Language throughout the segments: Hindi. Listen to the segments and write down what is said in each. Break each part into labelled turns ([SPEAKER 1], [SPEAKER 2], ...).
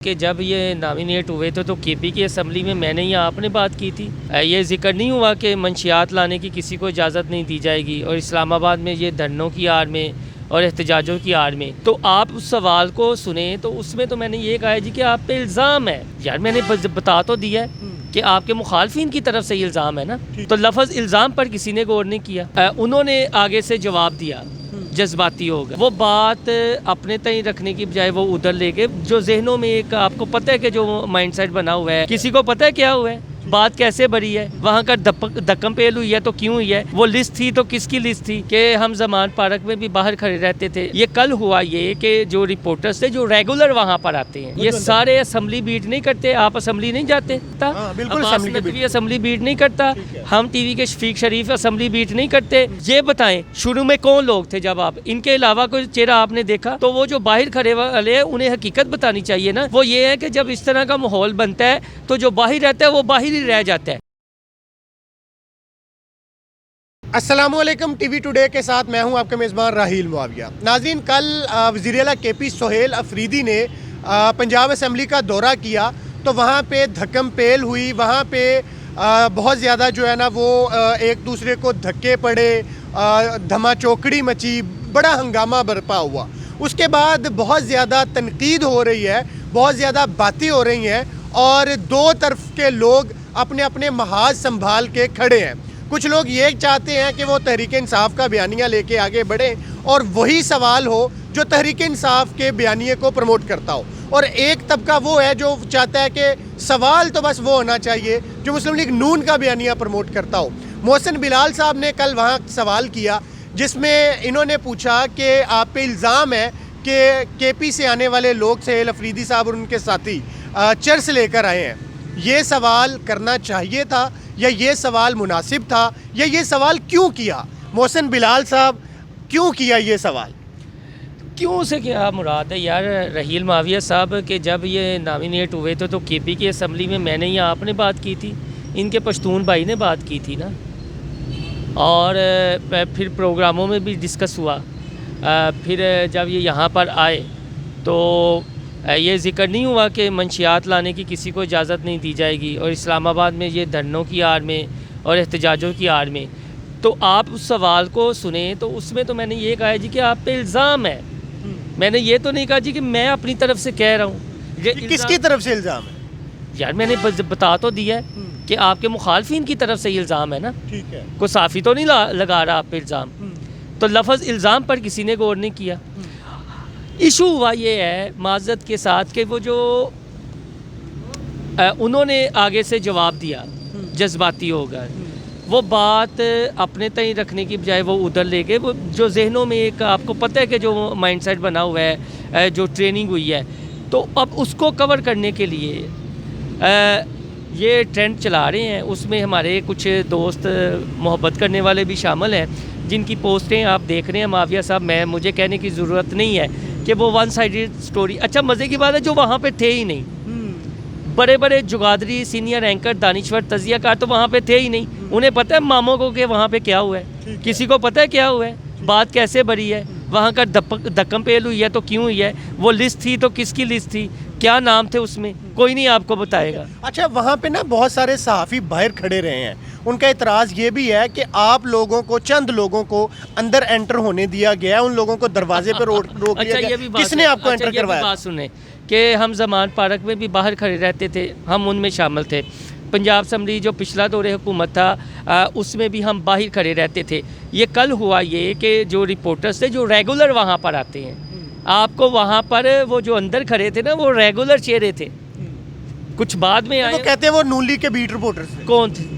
[SPEAKER 1] कि जब ये नामिनेट हुए थे तो केपी की असम्बली में मैंने या आपने बात की थी। ये जिक्र नहीं हुआ कि मंशियात लाने की किसी को इजाज़त नहीं दी जाएगी और इस्लामाबाद में ये धरनों की आड़ में और एहतजाजों की आड़ में। तो आप उस सवाल को सुने तो उसमें तो मैंने ये कहा है जी कि आप पे इल्ज़ाम है। यार मैंने बता तो दिया है कि आपके मुखालफिन की तरफ से ये इल्ज़ाम है ना, तो लफ्ज़ इल्ज़ाम पर किसी ने गौर नहीं किया। उन्होंने आगे से जवाब दिया, जज्बाती हो गया। वो बात अपने तय रखने की बजाय वो उधर लेके जो जहनों में एक आपको पता है कि जो माइंडसेट बना हुआ है, किसी को पता है क्या हुआ है, बात कैसे भरी है, वहाँ का धक्कम पेल हुई है तो क्यों हुई है, वो लिस्ट थी तो किसकी लिस्ट थी कि हम जमान पार्क में भी बाहर खड़े रहते थे। ये कल हुआ ये कि जो रिपोर्टर्स थे जो रेगुलर वहाँ पर आते हैं, ये सारे असम्बली बीट नहीं करते। आप असम्बली नहीं जाते था, बिल्कुल असम्बली बीट नहीं करता, हम टीवी के शफीक शरीफ असम्बली बीट नहीं करते। ये बताएं शुरू में कौन लोग थे जब आप इनके अलावा कोई चेहरा आपने देखा? तो वो जो बाहर खड़े वाले हैं उन्हें हकीकत बतानी चाहिए ना। वो ये है कि जब इस तरह का माहौल बनता है तो जो बाहर रहता है वो बाहर ही रह जाता है।
[SPEAKER 2] अस्सलामुअलैकुम, टीवी टुडे के साथ मैं हूं आपका मेज़बान राहील मुआविया। नाज़रीन, कल वज़ीर आला केपी सोहेल अफरीदी ने पंजाब असम्बली का दौरा किया तो वहां पे धक्कम पेल हुई, वहां पे बहुत ज़्यादा जो है ना वो एक दूसरे को धक्के पड़े, धमा चौकड़ी मची, बड़ा हंगामा बरपा हुआ। उसके बाद बहुत ज़्यादा तनकीद हो रही है, बहुत ज़्यादा बातें हो रही हैं और दो तरफ के लोग अपने अपने महाज संभाल के खड़े हैं। कुछ लोग ये चाहते हैं कि वो तहरीक इंसाफ का बयानिया लेके आगे बढ़ें और वही सवाल हो जो तहरीक इंसाफ के बयानिए को प्रमोट करता हो, और एक तबका वो है जो चाहता है कि सवाल तो बस वो होना चाहिए जो मुस्लिम लीग नून का बयानिया प्रमोट करता हो। मोहसिन बिलाल साहब ने कल वहाँ सवाल किया जिसमें इन्होंने पूछा कि आप पे इल्ज़ाम है कि केपी से आने वाले लोग सोहेल अफरीदी साहब और उनके साथी चर्च लेकर आए हैं। ये सवाल करना चाहिए था या ये सवाल मुनासिब था या ये सवाल क्यों किया? मोहसिन बिलाल साहब, क्यों किया ये सवाल?
[SPEAKER 1] क्यों से क्या मुराद है यार राहील मुआविया साहब के जब ये नामिनेट हुए थे तो केपी की असम्बली में मैंने या आपने बात की थी, इनके पश्तून भाई ने बात की थी ना, और फिर प्रोग्रामों में भी डिस्कस हुआ। फिर जब ये यहाँ पर आए तो ये जिक्र नहीं हुआ कि मंशियात लाने की किसी को इजाज़त नहीं दी जाएगी और इस्लामाबाद में ये धरनों की आड़ में और एहतजाजों की आड़ में। तो आप उस सवाल को सुने तो उसमें तो मैंने ये कहा है जी कि आप पे इल्ज़ाम है। मैंने ये तो नहीं कहा जी कि मैं अपनी तरफ से कह रहा हूँ।
[SPEAKER 2] किसकी तरफ से इल्ज़ाम है?
[SPEAKER 1] यार मैंने बता तो दिया है कि आपके मुखालफिन की तरफ से इल्ज़ाम है ना,
[SPEAKER 2] ठीक है,
[SPEAKER 1] कोई साफ़ी तो नहीं लगा रहा आप पे इल्ज़ाम। तो लफ्ज़ इल्ज़ाम पर किसी ने गौर नहीं किया। इशू हुआ ये है माज़रत के साथ कि वो जो उन्होंने आगे से जवाब दिया, जज्बाती हो गए। वो बात अपने तय रखने की बजाय वो उधर ले गए। वो जो जहनों में एक आपको पता है कि जो माइंडसेट बना हुआ है, जो ट्रेनिंग हुई है, तो अब उसको कवर करने के लिए ये ट्रेंड चला रहे हैं। उसमें हमारे कुछ दोस्त मोहब्बत करने वाले भी शामिल हैं जिनकी पोस्टें आप देख रहे हैं। मुआविया साहब, मुझे कहने की ज़रूरत नहीं है कि वो वन साइडेड स्टोरी। अच्छा, मज़े की बात है जो वहाँ पे थे ही नहीं, बड़े बड़े जुगादरी सीनियर एंकर दानिश्वर तजियाकार तो वहाँ पे थे ही नहीं। उन्हें पता है मामों को कि वहाँ पे क्या हुआ है, किसी को पता है क्या हुआ है, बात कैसे भरी है, वहाँ का धक्कम पेल हुई है तो क्यों हुई है, वो लिस्ट थी तो किसकी लिस्ट थी, क्या नाम थे उसमें, कोई नहीं आपको बताएगा।
[SPEAKER 2] अच्छा, वहाँ पे ना बहुत सारे सहाफ़ी बाहर खड़े रहे हैं। उनका इतराज़ ये भी है कि आप लोगों को, चंद लोगों को अंदर एंटर होने दिया गया, उन लोगों को दरवाजे पर रोक लिया गया। किसने आपको एंटर करवाया?
[SPEAKER 1] बात सुने कि हम जमान पार्क में भी बाहर खड़े रहते थे, हम उनमें शामिल थे। पंजाब असम्बली जो पिछला दौरे हुकूमत था उसमें भी हम बाहर खड़े रहते थे। ये कल हुआ ये कि जो रिपोर्टर्स थे जो रेगुलर वहाँ पर आते हैं, आपको वहाँ पर वो जो अंदर खड़े थे ना वो रेगुलर चेहरे थे, कुछ बाद में आए।
[SPEAKER 2] वो कहते हैं वो नून लीग के बीट रिपोर्टर्स थे।
[SPEAKER 1] कौन थे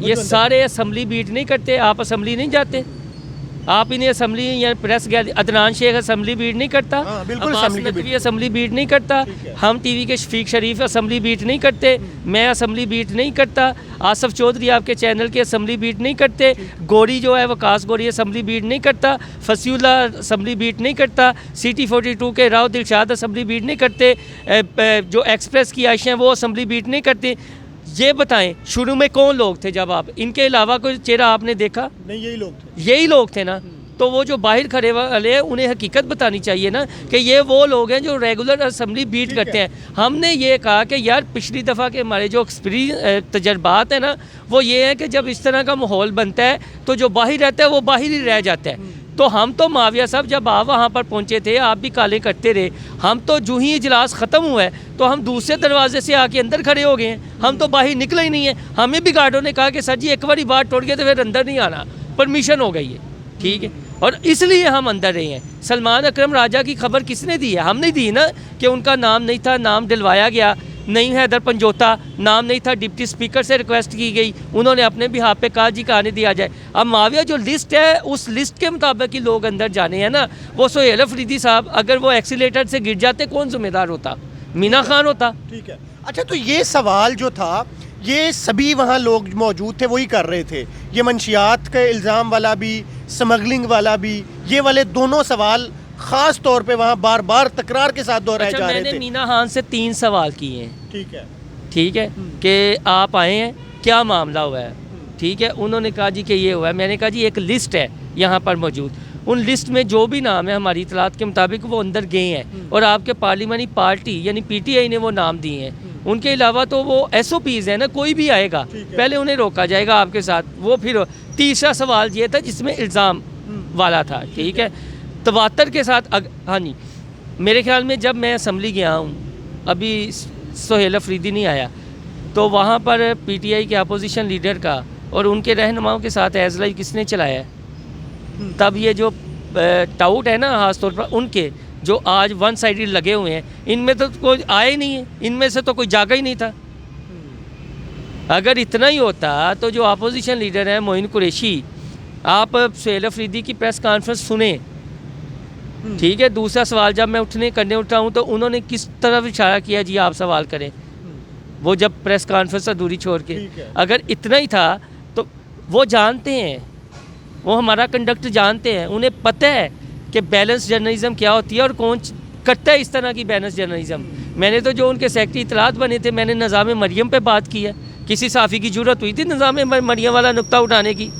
[SPEAKER 1] ये सारे? असम्बली बीट नहीं करते, आप असम्बली नहीं जाते, आप इन्हें असम्बली या press gallery, Adnan Shaikh assembly beat नहीं करता,
[SPEAKER 2] बिल्कुल
[SPEAKER 1] असम्बली बीट नहीं करता, हम टीवी के शफीक शरीफ असम्बली बीट नहीं करते, मैं असम्बली बीट नहीं करता, आसफ चौधरी आपके चैनल के असम्बली बीट नहीं करते, गोरी जो है वकास गोरी असम्बली बीट नहीं करता, फसीउल्ला असम्बली बीट नहीं करता, सिटी 42 के राव दिलशाद असम्बली बीट नहीं करते, जो एक्सप्रेस की आयशा हैं वो असम्बली बीट नहीं करते। ये बताएं शुरू में कौन लोग थे जब आप इनके अलावा कोई चेहरा आपने देखा?
[SPEAKER 2] नहीं, यही लोग थे।
[SPEAKER 1] यही लोग थे ना। तो वो जो बाहर खड़े वाले हैं उन्हें हकीकत बतानी चाहिए ना कि ये वो लोग हैं जो रेगुलर असम्बली बीट करते हैं। हमने ये कहा कि यार पिछली दफ़ा के हमारे जो एक्सपीरियंस तजर्बात है ना वो ये है कि जब इस तरह का माहौल बनता है तो जो बाहर रहता है वो बाहर ही रह जाता है। तो हम तो माविया साहब जब आप वहाँ पर पहुँचे थे आप भी काले करते रहे, हम तो जो ही इजलास ख़त्म हुआ है तो हम दूसरे दरवाजे से आके अंदर खड़े हो गए हैं, हम तो बाहर निकले ही नहीं है। हमें भी गार्डों ने कहा कि सर जी एक बार बात तोड़ गए तो फिर अंदर नहीं आना, परमिशन हो गई है, ठीक है। और इसलिए हम अंदर रहे हैं। सलमान अकरम राजा की खबर किसने दी है? हमने दी ना कि उनका नाम नहीं था, नाम दिलवाया गया, नहीं हैदर पंजोता नाम नहीं था, डिप्टी स्पीकर से रिक्वेस्ट की गई, उन्होंने अपने भी हाथ पे कहा जी कहानी दिया जाए। अब माविया जो लिस्ट है उस लिस्ट के मुताबिक ही लोग अंदर जाने हैं ना। वो सोहेल अफरीदी साहब अगर वो एक्सीलेटर से गिर जाते कौन जिम्मेदार होता? मीना खान होता।
[SPEAKER 2] ठीक है। अच्छा, तो ये सवाल जो था ये सभी वहाँ लोग मौजूद थे वही कर रहे थे, ये मंशियात के इल्ज़ाम वाला भी, स्मगलिंग वाला भी, ये वाले दोनों सवाल ख़ास तौर पे वहाँ बार बार तकरार के साथ दोहराए जा रहे थे।
[SPEAKER 1] मैंने मीना खान से 3 सवाल किए हैं, ठीक है कि आप आए हैं, क्या मामला हुआ है, ठीक है। उन्होंने कहा जी कि ये हुआ है। मैंने कहा जी एक लिस्ट है यहाँ पर मौजूद, उन लिस्ट में जो भी नाम है हमारी इतलात के मुताबिक वो अंदर गए हैं और आपके पार्लियामानी पार्टी यानी PTI ने वो नाम दिए हैं। उनके अलावा तो वो SOPs है ना, कोई भी आएगा पहले उन्हें रोका जाएगा आपके साथ। वो फिर तीसरा सवाल ये था जिसमें इल्ज़ाम वाला था, ठीक है, तवातर के साथ। हाँ जी, मेरे ख्याल में जब मैं असम्बली गया हूँ, अभी सोहेल अफरीदी नहीं आया, तो वहाँ पर PTI के अपोजिशन लीडर का और उनके रहनुमाओं के साथ एज लाइव किसने चलाया है? तब ये जो टाउट है ना खास तौर पर उनके जो आज वन साइडेड लगे हुए हैं, इनमें तो कोई आया ही नहीं है, इनमें से तो कोई जागा ही नहीं था। अगर इतना ही होता तो जो अपोजिशन लीडर है मोइन कुरैशी, आप सोहेल अफरीदी की प्रेस कॉन्फ्रेंस सुने, ठीक है। दूसरा सवाल जब मैं करने उठा हूँ तो उन्होंने किस तरफ इशारा किया जी आप सवाल करें, वो जब प्रेस कॉन्फ्रेंस अधूरी छोड़ के। अगर इतना ही था तो वो जानते हैं, वो हमारा कंडक्ट जानते हैं, उन्हें पता है कि बैलेंस जर्नलिज्म क्या होती है और कौन करता है इस तरह की बैलेंस जर्नलिज्म। मैंने तो जो उनके सेक्रेटरी इतलात बने थे, मैंने निज़ाम मरियम पे बात की है। किसी साफ़ी की ज़रूरत हुई थी निज़ाम मरियम वाला नुक्ता उठाने की?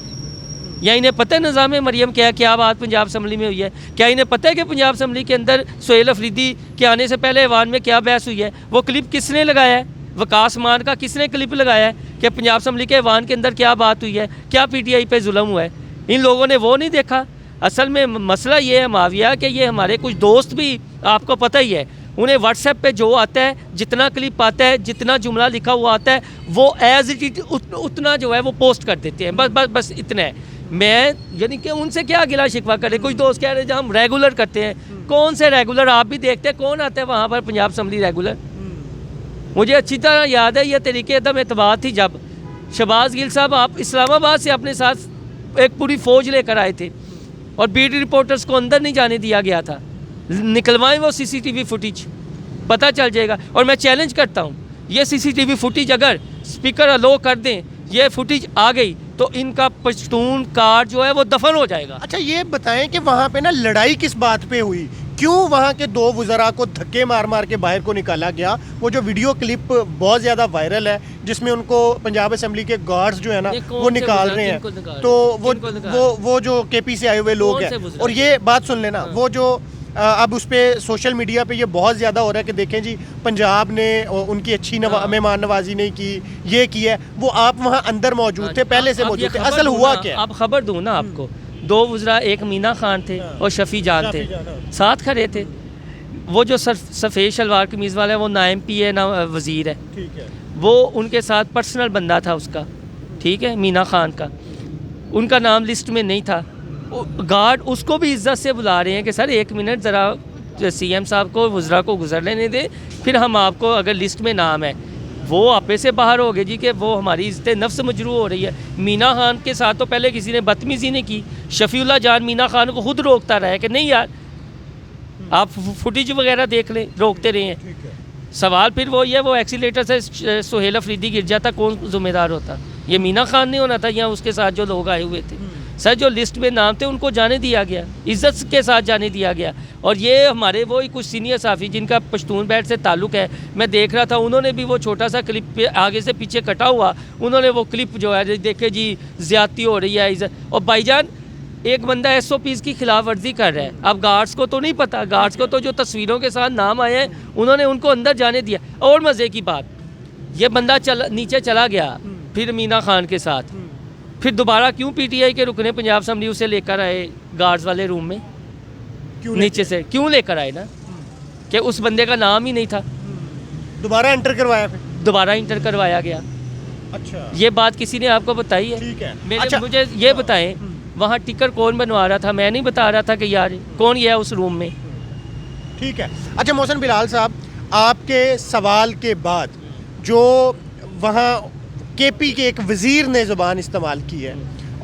[SPEAKER 1] या इन्हें पता है निज़ाम मरियम क्या बात पंजाब असम्बली में हुई है? क्या इन्हें पता है कि पंजाब असम्बली के अंदर सोहेल अफरीदी के आने से पहले ऐवान में क्या बहस हुई है? वो क्लिप किसने लगाया है? वकास मान का किसने क्लिप लगाया है कि पंजाब असम्बली के ऐवान के अंदर क्या बात हुई है, क्या PTI पे जुल्म हुआ है? इन लोगों ने वो नहीं देखा। असल में मसला ये है माविया कि ये हमारे कुछ दोस्त भी आपको पता ही है, उन्हें व्हाट्सएप पे जो आता है, जितना क्लिप आता है, जितना जुमला लिखा हुआ आता है, वो एज इट इज उतना जो है वो पोस्ट कर देते हैं। बस इतना है। मैं यानी कि उनसे क्या गिला शिकवा करे? कुछ दोस्त कह रहे हैं हम रेगुलर करते हैं, कौन से रेगुलर? आप भी देखते हैं कौन आता है वहाँ पर पंजाब असम्बली रेगुलर? मुझे अच्छी तरह याद है ये तरीके एकदम एतबार थी जब शहबाज गिल साहब आप इस्लामाबाद से अपने साथ एक पूरी फ़ौज लेकर आए थे और बीट रिपोर्टर्स को अंदर नहीं जाने दिया गया था। निकलवाएं वो CCTV फुटेज, पता चल जाएगा। और मैं चैलेंज करता हूँ, ये CCTV फुटेज अगर स्पीकर अलो कर दें, ये फुटेज आ गई तो इनका पश्तून कार्ड जो है वो दफन हो जाएगा।
[SPEAKER 2] अच्छा, ये बताएं कि वहाँ पे ना लड़ाई किस बात पे हुई? क्यों वहाँ के 2 वज़रा को धक्के मार मार के बाहर को निकाला गया? वो जो वीडियो क्लिप बहुत ज़्यादा वायरल है जिसमें उनको पंजाब असम्बली के गार्ड्स जो है ना वो निकाल रहे हैं, तो वो जो KP से आए हुए लोग हैं। और ये बात सुन लेना, वो जो अब उस पर सोशल मीडिया पे ये बहुत ज़्यादा हो रहा है कि देखें जी पंजाब ने उनकी अच्छी मेहमान नवाजी नहीं की, ये की है। वो आप वहाँ अंदर मौजूद थे, पहले से मौजूद थे, असल हुआ क्या?
[SPEAKER 1] आप खबर दूँ ना आपको, 2 वज़रा, एक मीना खान थे और शफ़ी जान थे, साथ खड़े थे। वो जो सफ़ेद शलवार कमीज़ वाला है वो ना MP है ना वज़ीर है, वो उनके साथ पर्सनल बंदा था उसका, ठीक है, मीना खान का। उनका नाम लिस्ट में नहीं था। गार्ड उसको भी इज्जत से बुला रहे हैं कि सर 1 मिनट ज़रा CM साहब को वज़रा को गुजर लेने दें, फिर हम आपको अगर लिस्ट में नाम है। वो आपे से बाहर हो गए जी कि वो हमारी इज्जत नफ्स मजरू हो रही है। मीना खान के साथ तो पहले किसी ने बदतमीज़ी नहीं की, शफ़ीउल्लाह जान मीना खान को खुद रोकता रहा है कि नहीं यार आप फुटेज वगैरह देख लें, रोकते रहे हैं। सवाल फिर वो ये, वो एक्सीलेटर से सोहेल अफरीदी गिर जाता, कौन ज़िम्मेदार होता? ये मीना खान नहीं होना था या उसके साथ जो लोग आए हुए थे? सर जो लिस्ट में नाम थे उनको जाने दिया गया, इज्जत के साथ जाने दिया गया। और ये हमारे वो ही कुछ सीनियर साफ़ी जिनका पश्तून बैठ से ताल्लुक़ है, मैं देख रहा था, उन्होंने भी वो छोटा सा क्लिप आगे से पीछे कटा हुआ, उन्होंने वो क्लिप जो है देखे जी ज़्यादती हो रही है इज्जत। और भाईजान एक बंदा SOPs की खिलाफ वर्जी कर रहा है। अब गार्ड्स को तो नहीं पता, गार्ड्स को तो जो तस्वीरों के साथ नाम आए हैं उन्होंने उनको अंदर जाने दिया। और मज़े की बात, ये बंदा नीचे चला गया फिर मीना खान के साथ, फिर दोबारा क्यों PTI के रुकने पंजाब असम्बली उसे लेकर आए गार्ड्स वाले रूम में,
[SPEAKER 2] क्यों
[SPEAKER 1] नीचे से क्यों लेकर आए ना, कि उस बंदे का नाम ही नहीं था,
[SPEAKER 2] दोबारा एंटर करवाया फिर?
[SPEAKER 1] दोबारा इंटर करवाया गया।
[SPEAKER 2] अच्छा,
[SPEAKER 1] ये बात किसी ने आपको बताई है?
[SPEAKER 2] ठीक है।
[SPEAKER 1] मेरे
[SPEAKER 2] अच्छा,
[SPEAKER 1] मुझे ये बताएं, वहाँ टिकर कौन बनवा रहा था? मैं नहीं बता रहा था कि यार कौन गया उस रूम में।
[SPEAKER 2] ठीक है। अच्छा मोहसिन बिलाल साहब, आपके सवाल के बाद जो वहाँ KP के एक वजीर ने ज़ुबान इस्तेमाल की है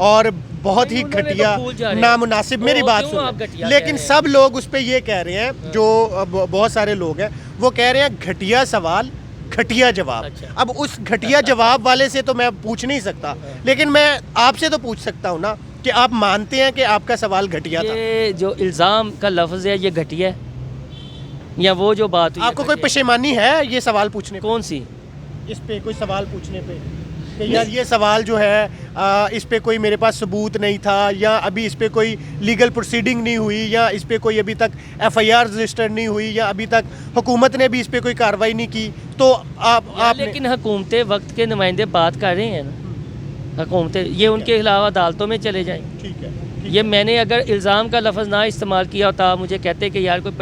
[SPEAKER 2] और बहुत ही
[SPEAKER 1] नहीं, उन्होंने
[SPEAKER 2] घटिया
[SPEAKER 1] तो भूल जा रहे हैं।
[SPEAKER 2] नामुनासिब, मेरी
[SPEAKER 1] वो
[SPEAKER 2] बात
[SPEAKER 1] क्यों आप
[SPEAKER 2] सुनो,
[SPEAKER 1] घटिया
[SPEAKER 2] लेकिन
[SPEAKER 1] कह रहे
[SPEAKER 2] सब लोग उस पर ये कह रहे हैं, जो बहुत सारे लोग हैं वो कह रहे हैं घटिया सवाल घटिया जवाब।
[SPEAKER 1] अच्छा।
[SPEAKER 2] अब उस घटिया जवाब वाले से तो मैं पूछ नहीं सकता, लेकिन मैं आपसे तो पूछ सकता हूँ ना कि आप मानते हैं कि आपका सवाल घटिया था?
[SPEAKER 1] ये जो इल्ज़ाम का लफ्ज़ है ये घटिया है, या वो जो बात हुई है
[SPEAKER 2] आपको कोई
[SPEAKER 1] घटिया है?
[SPEAKER 2] पशेमानी है ये सवाल पूछने पे?
[SPEAKER 1] कौन सी?
[SPEAKER 2] इस पे कोई सवाल पूछने पे कि यार ये सवाल जो है इस पे कोई मेरे पास सबूत नहीं था, या अभी इस पे कोई लीगल प्रोसीडिंग नहीं हुई, या इस पे कोई अभी तक FIR रजिस्टर नहीं हुई, या अभी तक हुकूमत ने भी इस पे कोई कार्रवाई नहीं की, तो आपने
[SPEAKER 1] लेकिन हुकूमतें वक्त के नुमाइंदे बात कर रहे हैं ना, हुकूमतें ये उनके खिलाफ अदालतों में चले जाएँ।
[SPEAKER 2] ठीक है,
[SPEAKER 1] ये मैंने अगर इल्ज़ाम का लफ्ज़ ना इस्तेमाल किया होता, मुझे कहते कि यार कोई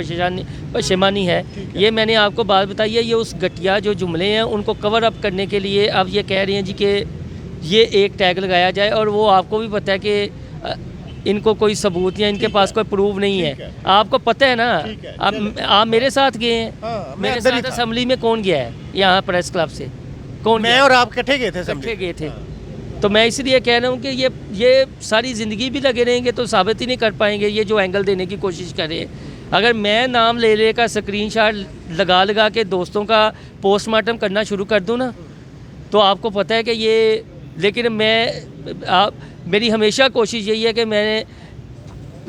[SPEAKER 1] पशेमानी है, ये मैंने आपको बात बताई है। ये उस घटिया जो जुमले हैं उनको कवर अप करने के लिए अब ये कह रहे हैं जी कि ये एक टैग लगाया जाए, और वो आपको भी पता है कि इनको कोई सबूत या इनके पास कोई प्रूफ नहीं है। आपको पता है ना,
[SPEAKER 2] ठीक है,
[SPEAKER 1] आप मेरे साथ गए हैं,
[SPEAKER 2] हाँ, मैं
[SPEAKER 1] मेरे
[SPEAKER 2] अंदर ही
[SPEAKER 1] साथ
[SPEAKER 2] था।
[SPEAKER 1] असम्बली में कौन गया है यहाँ प्रेस क्लब से? कौन
[SPEAKER 2] मैं
[SPEAKER 1] गया?
[SPEAKER 2] और आप इकट्ठे गए थे
[SPEAKER 1] इकट्ठे
[SPEAKER 2] असेंबली?
[SPEAKER 1] गए थे। तो मैं इसलिए कह रहा हूँ कि ये सारी ज़िंदगी भी लगे रहेंगे तो साबित ही नहीं कर पाएंगे ये जो एंगल देने की कोशिश कर रहे हैं। अगर मैं नाम ले का स्क्रीनशॉट लगा के दोस्तों का पोस्टमार्टम करना शुरू कर दूँ ना, तो आपको पता है कि ये, लेकिन मेरी हमेशा कोशिश यही है कि मैंने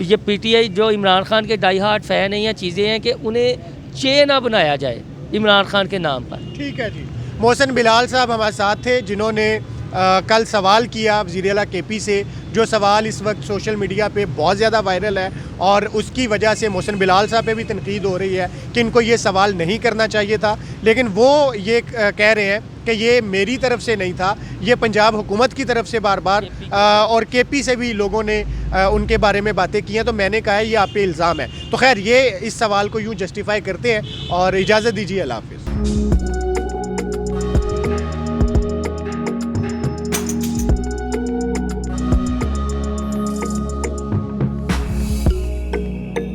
[SPEAKER 1] ये PTI जो इमरान खान के डाई हार्ट फ़ैन हैं या चीज़ें हैं कि उन्हें चे ना बनाया जाए इमरान खान के नाम पर।
[SPEAKER 2] ठीक है जी। मोहसिन बिलाल साहब हमारे साथ थे, जिन्होंने कल सवाल किया वज़ीर आला KP से, जो सवाल इस वक्त सोशल मीडिया पे बहुत ज़्यादा वायरल है, और उसकी वजह से मोहसिन बिलाल साहब पे भी तनकीद हो रही है कि इनको ये सवाल नहीं करना चाहिए था, लेकिन वो ये कह रहे हैं कि ये मेरी तरफ से नहीं था, ये पंजाब हुकूमत की तरफ से बार बार और KP से भी लोगों ने उनके बारे में बातें की हैं, तो मैंने कहा है ये आप पे इल्ज़ाम है। तो खैर ये इस सवाल को यूँ जस्टिफाई करते हैं और इजाज़त दीजिए, अल्लाह हाफ़िज़।